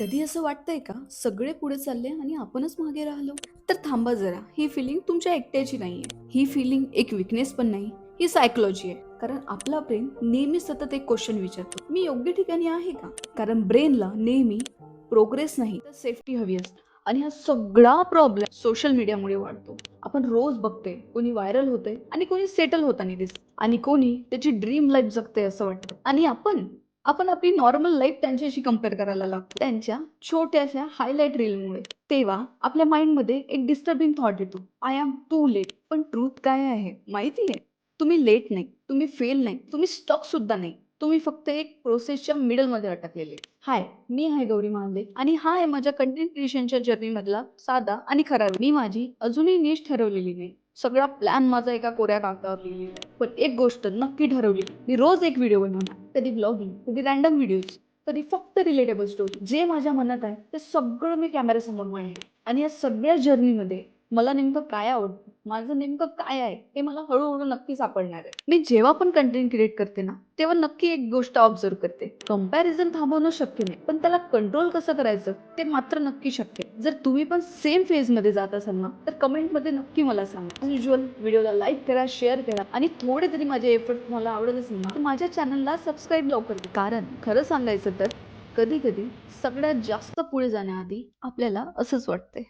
कधी असं वाटतंय का सगळे पुढे चालले आणि आपणच मागे राहिलो? तर थांबा जरा, ही फिलिंग तुमच्या एकट्याची नाहीये. ही फिलिंग एक विकनेस पण नाही, ही सायकोलॉजी आहे. कारण आपला ब्रेन नेहमी सतत एक क्वेश्चन विचारतो, मी योग्य ठिकाणी आहे का? कारण ब्रेनला नेहमी प्रोग्रेस नाही तर सेफ्टी हवी असते. आणि हा सगळा प्रॉब्लेम सोशल मीडियामुळे वाढतो. आपण रोज बघते कोणी व्हायरल होते आणि कोणी सेटल होताना दिसत आणि कोणी त्याची ड्रीम लाईफ जगते असं वाटतं. आणि आपण आपली नॉर्मल लाईफ त्यांच्याशी कम्पेअर करायला लागतो त्यांच्या छोट्याशा हायलाईट रीलमुळे. तेव्हा आपल्या माइंडमध्ये एक डिस्टर्बिंग थॉट येतो, आय एम टू लेट. पण ट्रूथ काय आहे माहिती आहे? तुम्ही लेट नाही, तुम्ही फेल नाही, तुम्ही स्टॉक सुद्धा नाही. तुम्ही फक्त एक प्रोसेसच्या मिडल मध्ये अटकलेले. हाय, मी आहे गौरी महाले आणि हा आहे माझ्या कंटेंट क्रिएशनच्या जर्नी मधला साधा आणि खरा मी माझी अजूनही निश ठरवलेली नाही. सगळा प्लॅन माझा एका कोऱ्या कागदावर लिहिलेला आहे. पण एक गोष्ट नक्की ठरवली, मी रोज एक व्हिडिओ बनवणार. कधी ब्लॉगिंग, कधी रॅन्डम व्हिडिओज, कधी फक्त रिलेटेबल स्टोरी. जे माझ्या मनात आहे ते सगळं मी कॅमेऱ्यासमोर मांडते. आणि या सगळ्या जर्नीमध्ये मला नेमकं काय आवडतं, माझं नेमकं काय आहे हे मला हळूहळू नक्की सापडणार आहे. मी जेव्हा पण कंटेंट क्रिएट करते ना, तेव्हा नक्की एक गोष्ट ऑब्झर्व करते. कंपॅरिझन थांबवणं शक्य नाही, पण त्याला कंट्रोल कसं करायचं ते मात्र नक्की शक्य आहे. जर तुम्ही पण सेम फेज मध्ये जात असाल ना, तर कमेंट मध्ये नक्की मला सांगा. युजुअल व्हिडिओला लाईक करा, शेअर करा आणि थोडे तरी माझे एफर्ट तुम्हाला आवडत असेल ना, तर माझ्या चॅनलला सबस्क्राईब लवकर करा. कारण खरं सांगायचं तर कधी कधी सगळ्यात जास्त पुढे जाण्याआधी आपल्याला असंच वाटतंय.